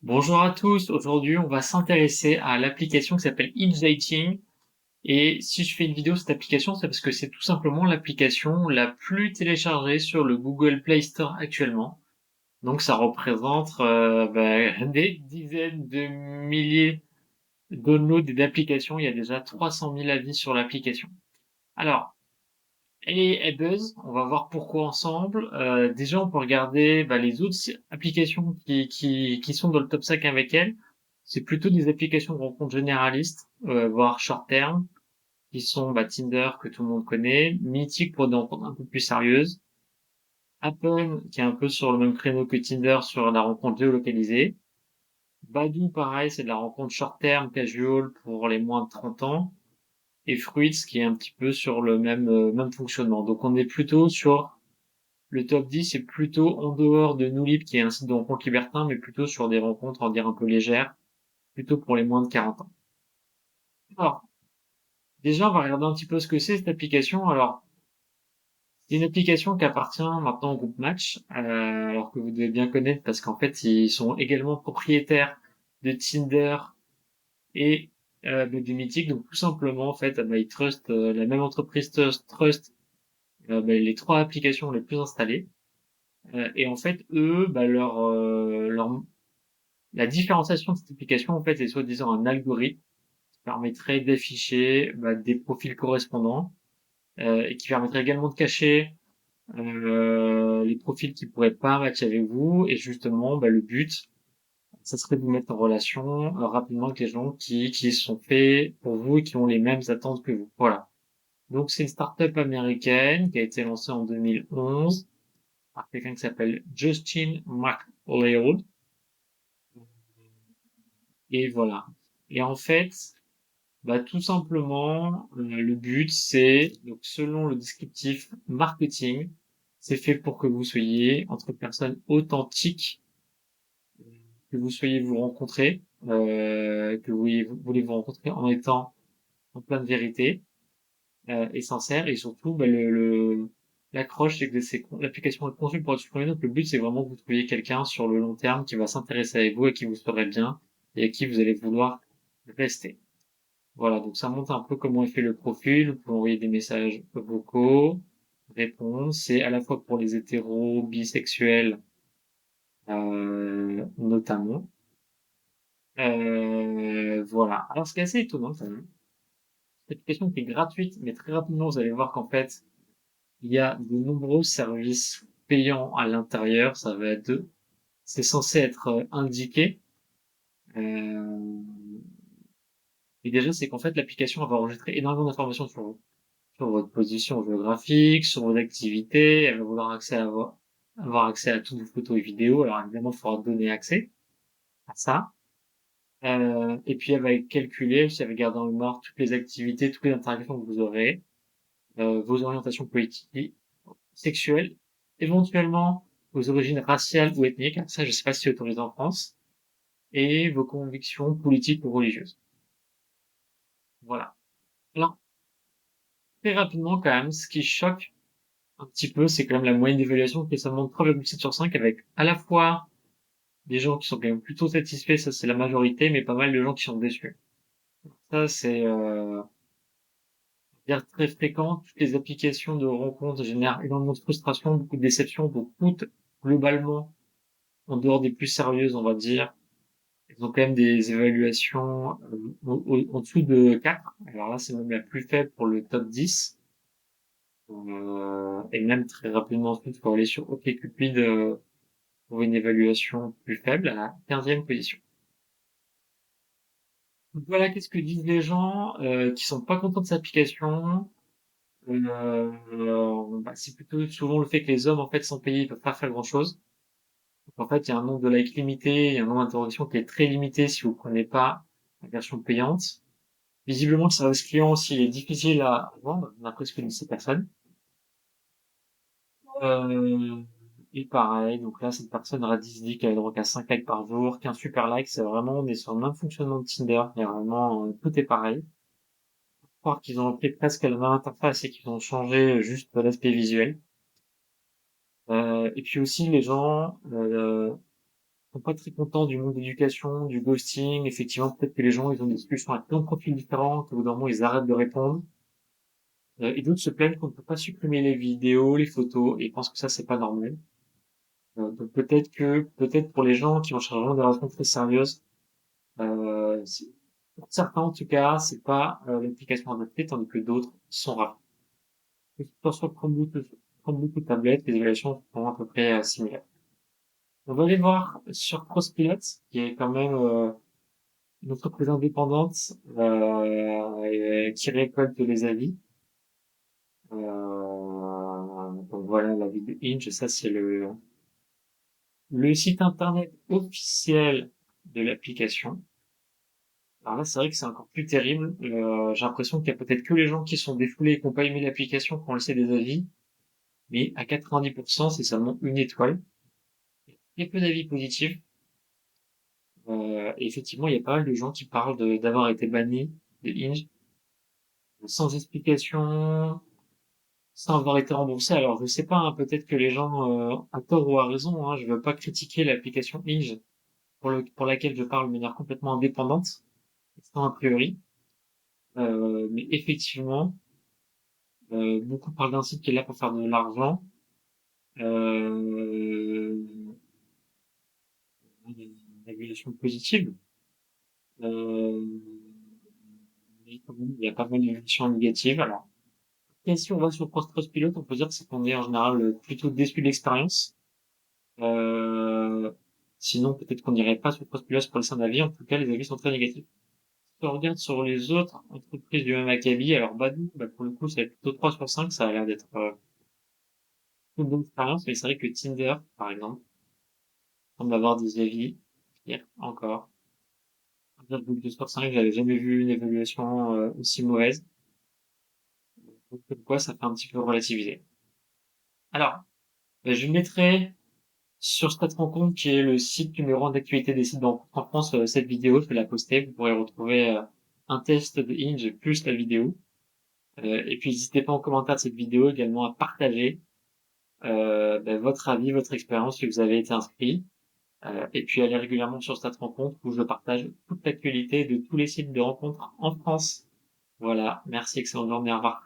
Bonjour à tous, aujourd'hui on va s'intéresser à l'application qui s'appelle It's Dating. Et si je fais une vidéo de cette application, c'est parce que c'est tout simplement l'application la plus téléchargée sur le Google Play Store actuellement. Donc ça représente des dizaines de milliers de downloads d'applications. Il y a déjà 300 000 avis sur l'application. Alors, elle buzz, on va voir pourquoi ensemble. Déjà, on peut regarder les autres applications qui sont dans le top 5 avec elle. C'est plutôt des applications de rencontres généralistes, voire short term, qui sont Tinder, que tout le monde connaît, Mythic pour des rencontres un peu plus sérieuses, Happn, qui est un peu sur le même créneau que Tinder sur la rencontre géolocalisée, Badoo, pareil, c'est de la rencontre short term, casual pour les moins de 30 ans, et Fruits, qui est un petit peu sur le même fonctionnement. Donc on est plutôt sur le top 10 est plutôt en dehors de Newlib, qui est un site de rencontres libertin, mais plutôt sur des rencontres, on va dire, un peu légères, plutôt pour les moins de 40 ans. Alors, déjà, on va regarder un petit peu ce que c'est cette application. Alors, c'est une application qui appartient maintenant au groupe Match, alors que vous devez bien connaître parce qu'en fait, ils sont également propriétaires de Tinder et de Mythic. Donc, tout simplement, en fait, ils trust, la même entreprise trust les trois applications les plus installées. Et en fait, eux, la différenciation de cette application, en fait, est soi-disant un algorithme qui permettrait d'afficher des profils correspondants et qui permettrait également de cacher les profils qui pourraient pas matcher avec vous. Et justement, le but, ça serait de vous mettre en relation rapidement avec les gens qui sont faits pour vous et qui ont les mêmes attentes que vous. Voilà. Donc, c'est une startup américaine qui a été lancée en 2011 par quelqu'un qui s'appelle Justin McLeod. Et voilà. Et en fait, tout simplement, le but, c'est, donc selon le descriptif marketing, c'est fait pour que vous soyez entre personnes authentiques, que vous soyez vous rencontrer, que vous voulez vous rencontrer en étant en pleine vérité et sincère, et surtout, l'accroche, c'est que l'application est conçue pour être supprimée, donc le but, c'est vraiment que vous trouviez quelqu'un sur le long terme qui va s'intéresser avec vous et qui vous ferait bien, et à qui vous allez vouloir rester. Voilà, donc ça montre un peu comment est fait le profil. Vous pouvez envoyer des messages vocaux, répondre. C'est à la fois pour les hétéros, bisexuels, notamment. Voilà. Alors, ce qui est assez étonnant, quand même, cette application qui est gratuite, mais très rapidement, vous allez voir qu'en fait, il y a de nombreux services payants à l'intérieur. C'est censé être indiqué. Euh, et déjà, c'est qu'en fait, l'application va enregistrer énormément d'informations sur vous. Sur votre position géographique, sur vos activités, elle va vouloir avoir accès à toutes vos photos et vidéos. Alors évidemment, il faudra donner accès à ça. Et puis elle va calculer, si elle va garder en mémoire toutes les activités, toutes les interactions que vous aurez, vos orientations politiques, sexuelles, éventuellement vos origines raciales ou ethniques. Ça, je sais pas si c'est autorisé en France, et vos convictions politiques ou religieuses. Voilà. Alors, très rapidement quand même, ce qui choque un petit peu, c'est quand même la moyenne d'évaluation qui est seulement 3,7 sur 5 avec à la fois des gens qui sont quand même plutôt satisfaits, ça c'est la majorité, mais pas mal de gens qui sont déçus. Ça c'est dire très fréquent. Toutes les applications de rencontres génèrent énormément de frustration, beaucoup de déceptions, donc toutes globalement, en dehors des plus sérieuses, on va dire, elles ont quand même des évaluations en dessous de 4. Alors là, c'est même la plus faible pour le top 10. Et même très rapidement ensuite, il faut aller sur OkCupid pour une évaluation plus faible à la 15e position. Donc voilà, qu'est-ce que disent les gens qui sont pas contents de cette application. C'est plutôt souvent le fait que les hommes en fait sont payés, ils peuvent pas faire grand-chose. Donc, en fait, il y a un nombre de likes limité, il y a un nombre d'interactions qui est très limité si vous prenez pas la version payante. Visiblement, le service client aussi il est difficile à vendre, d'après ce que disent ces personnes. Euh, et pareil, donc là, cette personne Radis dit qu'elle a droit qu'à 5 likes par jour, qu'un super like, c'est vraiment, on est sur le même fonctionnement de Tinder, il y a vraiment, tout est pareil. Croire qu'ils ont repris presque la même interface et qu'ils ont changé juste l'aspect visuel. Et puis aussi, les gens sont pas très contents du monde d'éducation, du ghosting. Effectivement, peut-être que les gens, ils ont des discussions avec plein de profils différents, qu'au bout d'un moment, ils arrêtent de répondre. Et d'autres se plaignent qu'on ne peut pas supprimer les vidéos, les photos, et pensent que ça, c'est pas normal. Donc peut-être pour les gens qui recherchent vraiment des relations très sérieuses, pour certains, en tout cas, c'est pas l'application adaptée, tandis que d'autres sont rares. Que ce soit sur Chromebook ou tablette, les évaluations sont à peu près similaires. On va aller voir sur Crosspilot, qui est quand même une entreprise indépendante qui récolte les avis. Donc voilà l'avis de Inge, ça c'est le site internet officiel de l'application. Alors là, c'est vrai que c'est encore plus terrible. J'ai l'impression qu'il y a peut-être que les gens qui sont défoulés et qui n'ont pas aimé l'application qui ont laissé des avis, mais à 90%, c'est seulement une étoile. Il y a peu d'avis positifs. Et effectivement, il y a pas mal de gens qui parlent d'avoir été bannis de Inge sans explication, sans avoir été remboursé. Alors, je sais pas, hein, peut-être que les gens, à tort ou à raison, hein, je veux pas critiquer l'application Inge pour laquelle je parle de manière complètement indépendante, sans a priori. Mais effectivement, beaucoup parlent d'un site qui est là pour faire de l'argent. Euh, une régulation positive. Euh, mais quand même, il y a pas mal d'évolutions négatives. Alors, et si on va sur Trustpilot, on peut dire que c'est qu'on est en général plutôt déçu de l'expérience. Euh, Sinon, peut-être qu'on n'irait pas sur Trustpilot pour laisser un avis. En tout cas, les avis sont très négatifs. Si on regarde sur les autres entreprises du même acabit, alors Badoo, bah, pour le coup, c'est plutôt 3 sur 5, ça a l'air d'être une bonne expérience, mais c'est vrai que Tinder, par exemple, semble avoir des avis pires encore. 1,2 sur 5, j'avais jamais vu une évaluation aussi mauvaise. Donc, comme quoi, ça fait un petit peu relativiser. Alors, bah, je mettrai sur Stats Rencontre, qui est le site numéro 1 d'actualité des sites de rencontres en France, cette vidéo, je vais la poster. Vous pourrez retrouver un test de Hinge plus la vidéo. Et puis, n'hésitez pas en commentaire de cette vidéo également à partager votre avis, votre expérience si vous avez été inscrit. Et puis, allez régulièrement sur Stats Rencontre où je partage toute l'actualité de tous les sites de rencontres en France. Voilà, merci, excellente journée, au revoir.